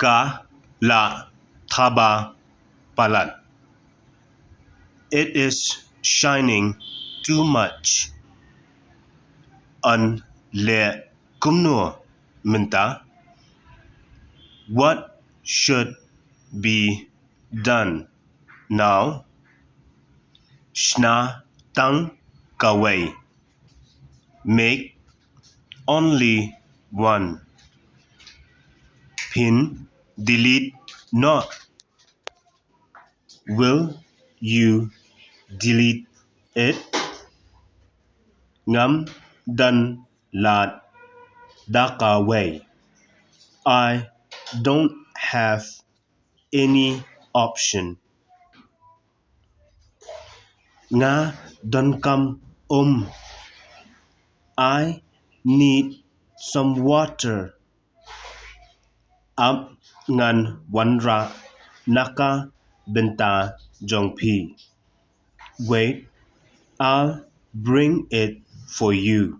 ka la thaba palat. It is shining too much. An le kumnua minta. What should be done now? Shna tang kaway. Make only one. Pin delete not. Will you delete it? Ngam dan lad daka way. I don't have any option. Nga don come I need some water. Up ngan wanra naka benta jongpi. Wait, I'll bring it for you.